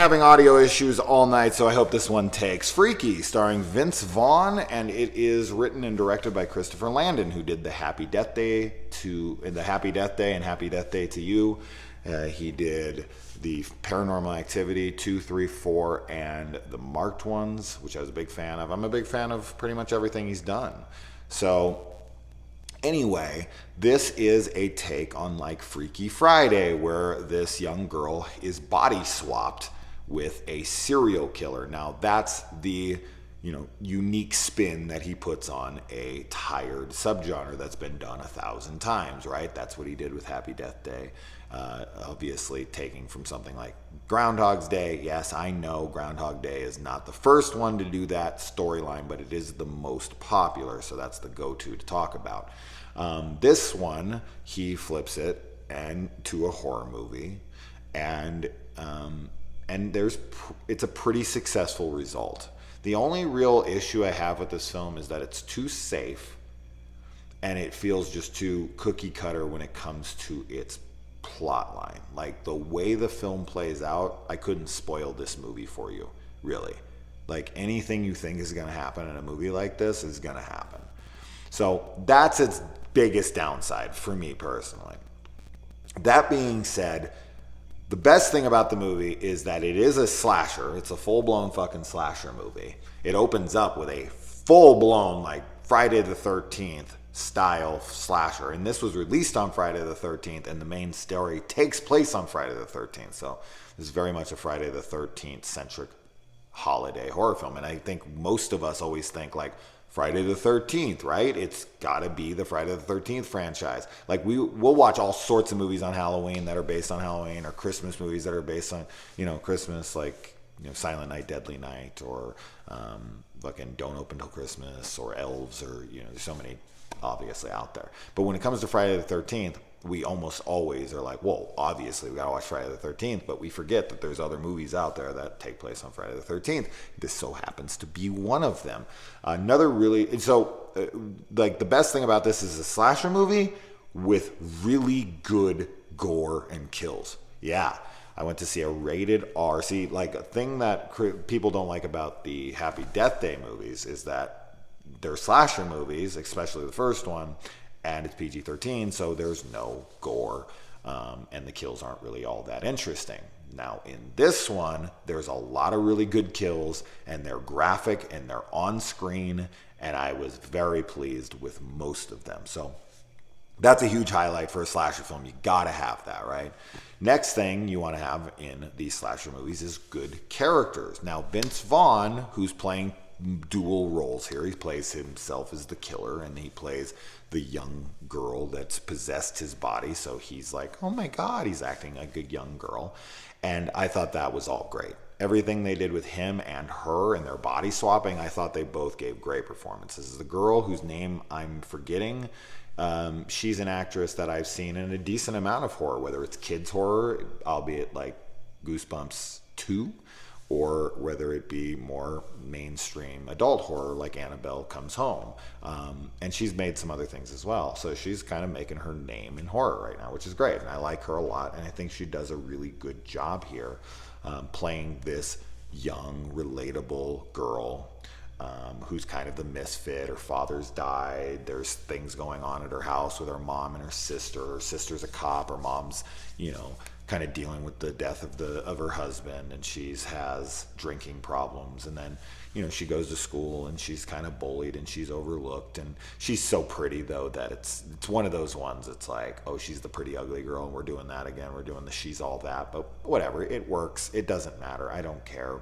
having audio issues all night, so I hope this one takes. Freaky, starring Vince Vaughn, and it is written and directed by Christopher Landon, who did the Happy Death Day and Happy Death Day to You. He did the Paranormal Activity 2, 3, 4, and the Marked Ones, which I was a big fan of. I'm a big fan of pretty much everything he's done. So anyway, this is a take on like Freaky Friday, where this young girl is body swapped with a serial killer. Now that's the unique spin that he puts on a tired subgenre that's been done 1,000 times, right? That's what he did with Happy Death Day. Obviously taking from something like Groundhog's Day. Yes, I know Groundhog Day is not the first one to do that storyline, but it is the most popular, so that's the go-to to talk about. This one, he flips it to a horror movie, and it's a pretty successful result. The only real issue I have with this film is that it's too safe, and it feels just too cookie cutter when it comes to its plot line. Like the way the film plays out, I couldn't spoil this movie for you, really. Like anything you think is going to happen in a movie like this is going to happen. So that's its biggest downside for me personally. That being said, the best thing about the movie is that it is a slasher. It's a full-blown fucking slasher movie. It opens up with a full-blown like Friday the 13th style slasher. And this was released on Friday the 13th, and the main story takes place on Friday the 13th. So this is very much a Friday the 13th centric holiday horror film. And I think most of us always think like Friday the 13th, right? It's got to be the Friday the 13th franchise. Like we'll watch all sorts of movies on Halloween that are based on Halloween, or Christmas movies that are based on, Christmas, like, Silent Night, Deadly Night, or fucking Don't Open Till Christmas, or Elves, or, there's so many obviously out there. But when it comes to Friday the 13th, we almost always are like, well, obviously we gotta watch Friday the 13th, but we forget that there's other movies out there that take place on Friday the 13th. This so happens to be one of them. Like the best thing about this is a slasher movie with really good gore and kills. Yeah, I went to see a rated R. See, like a thing that people don't like about the Happy Death Day movies is that they're slasher movies, especially the first one, and it's PG-13, so there's no gore, and the kills aren't really all that interesting. Now, in this one, there's a lot of really good kills, and they're graphic, and they're on screen, and I was very pleased with most of them. So that's a huge highlight for a slasher film. You gotta have that, right? Next thing you want to have in these slasher movies is good characters. Now, Vince Vaughn, who's playing dual roles here. He plays himself as the killer, and he plays the young girl that's possessed his body. So he's like, oh my God, he's acting like a young girl. And I thought that was all great. Everything they did with him and her and their body swapping, I thought they both gave great performances. The girl whose name I'm forgetting, she's an actress that I've seen in a decent amount of horror, whether it's kids horror, albeit like Goosebumps 2, or whether it be more mainstream adult horror like Annabelle Comes Home. And she's made some other things as well. So she's kind of making her name in horror right now, which is great. And I like her a lot. And I think she does a really good job here, playing this young, relatable girl who's kind of the misfit. Her father's died. There's things going on at her house with her mom and her sister. Her sister's a cop. Her mom's, kind of dealing with the death of her husband, and has drinking problems, and then she goes to school and she's kind of bullied and she's overlooked, and she's so pretty though that it's one of those ones. It's like, oh, she's the pretty ugly girl, and we're doing that again. We're doing the she's all that, but whatever, it works. It doesn't matter. I don't care.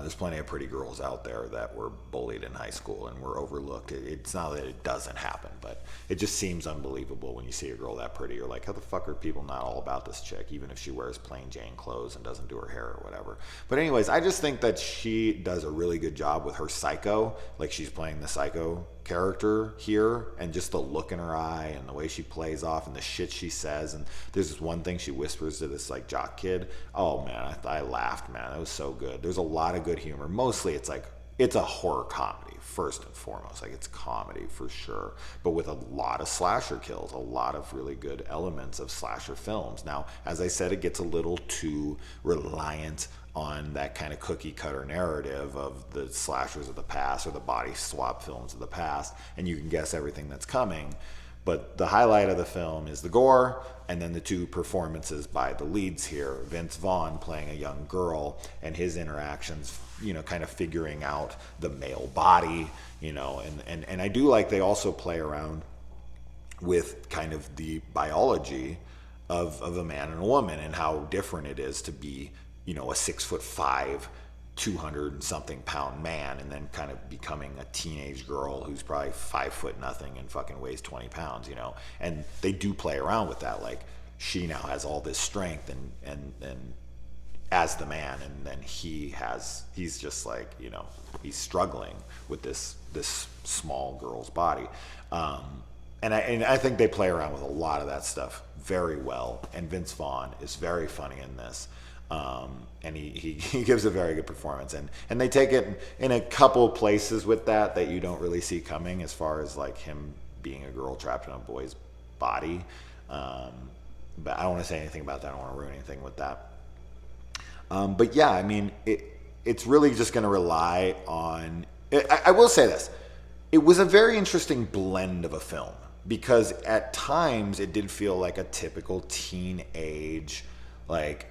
There's plenty of pretty girls out there that were bullied in high school and were overlooked. It's not that it doesn't happen, but it just seems unbelievable when you see a girl that pretty. You're like, how the fuck are people not all about this chick, even if she wears plain Jane clothes and doesn't do her hair or whatever. But anyways, I just think that she does a really good job with her psycho. Like, she's playing the psycho character here, and just the look in her eye and the way she plays off and the shit she says. And there's this one thing she whispers to this jock kid. Oh man, I laughed, man. It was so good. There's a lot of good humor. Mostly it's like it's a horror comedy first and foremost. Like, it's comedy for sure, but with a lot of slasher kills, a lot of really good elements of slasher films. Now, as I said, it gets a little too reliant on that kind of cookie cutter narrative of the slashers of the past or the body swap films of the past, and you can guess everything that's coming. But the highlight of the film is the gore, and then the two performances by the leads here. Vince Vaughn playing a young girl, and his interactions, kind of figuring out the male body, and I do like they also play around with kind of the biology of a man and a woman, and how different it is to be, a 6'5", 200 and something pound man, and then kind of becoming a teenage girl who's probably 5 foot nothing and fucking weighs 20 pounds, and they do play around with that. Like, she now has all this strength and as the man, and then he's just like, he's struggling with this small girl's body. And I think they play around with a lot of that stuff very well, and Vince Vaughn is very funny in this. And he gives a very good performance, and they take it in a couple places with that you don't really see coming, as far as like him being a girl trapped in a boy's body. But I don't want to say anything about that. I don't want to ruin anything with that. But yeah, I mean, it's really just going to rely on. I will say this: it was a very interesting blend of a film, because at times it did feel like a typical teenage, like,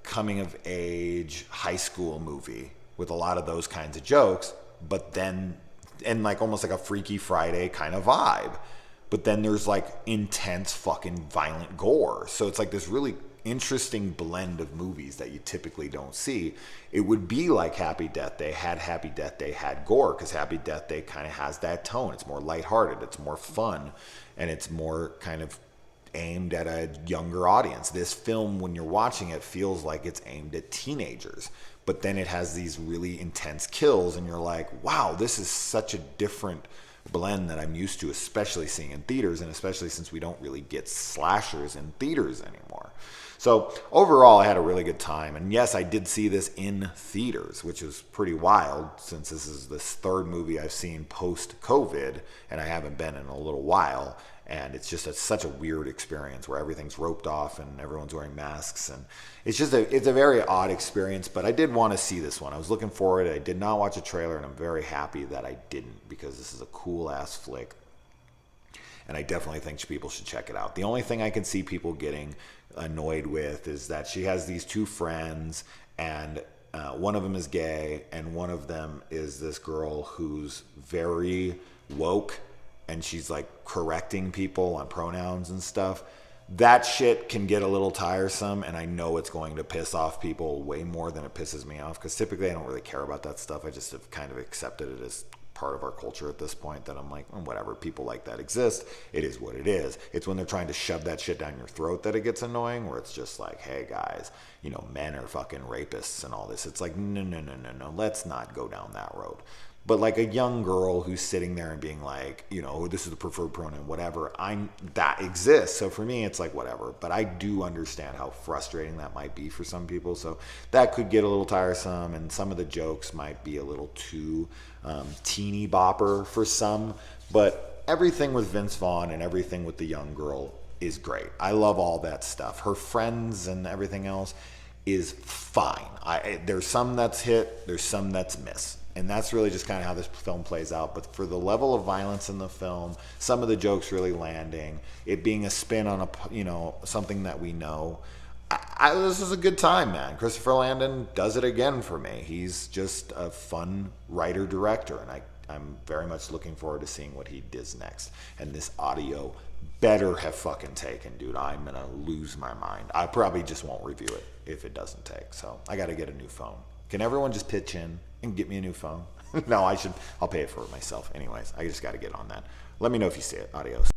coming of age high school movie with a lot of those kinds of jokes, but then, and like almost like a Freaky Friday kind of vibe, but then there's like intense fucking violent gore. So it's like this really interesting blend of movies that you typically don't see. It would be like Happy Death Day had gore, because Happy Death Day kind of has that tone. It's more lighthearted, it's more fun, and it's more kind of aimed at a younger audience. This film, when you're watching it, feels like it's aimed at teenagers, but then it has these really intense kills, and you're like, wow, this is such a different blend that I'm used to, especially seeing in theaters, and especially since we don't really get slashers in theaters anymore. So overall, I had a really good time. And yes, I did see this in theaters, which is pretty wild, since this is the third movie I've seen post-COVID, and I haven't been in a little while. And it's just such a weird experience where everything's roped off and everyone's wearing masks. And it's a very odd experience, but I did want to see this one. I was looking forward. I did not watch a trailer, and I'm very happy that I didn't, because this is a cool-ass flick. And I definitely think people should check it out. The only thing I can see people getting annoyed with is that she has these two friends, and one of them is gay, and one of them is this girl who's very woke, and she's like correcting people on pronouns and stuff. That shit can get a little tiresome, and I know it's going to piss off people way more than it pisses me off, because typically I don't really care about that stuff. I just have kind of accepted it as part of our culture at this point, that I'm like, whatever, people like that exist. It is what it is. It's when they're trying to shove that shit down your throat that it gets annoying, where it's just like, hey guys, men are fucking rapists and all this. It's like, no, let's not go down that road. But like a young girl who's sitting there and being like, this is the preferred pronoun, whatever, that exists. So for me, it's like, whatever. But I do understand how frustrating that might be for some people. So that could get a little tiresome, and some of the jokes might be a little too teeny bopper for some. But everything with Vince Vaughn and everything with the young girl is great. I love all that stuff. Her friends and everything else is fine. There's some that's hit, there's some that's miss. And that's really just kind of how this film plays out. But for the level of violence in the film, some of the jokes really landing, it being a spin on something that we know, this is a good time, man. Christopher Landon does it again for me. He's just a fun writer-director, and I'm very much looking forward to seeing what he does next. And this audio better have fucking taken, dude. I'm going to lose my mind. I probably just won't review it if it doesn't take. So I got to get a new phone. Can everyone just pitch in and get me a new phone? No, I'll pay it for it myself. Anyways, I just got to get on that. Let me know if you see it. Adios.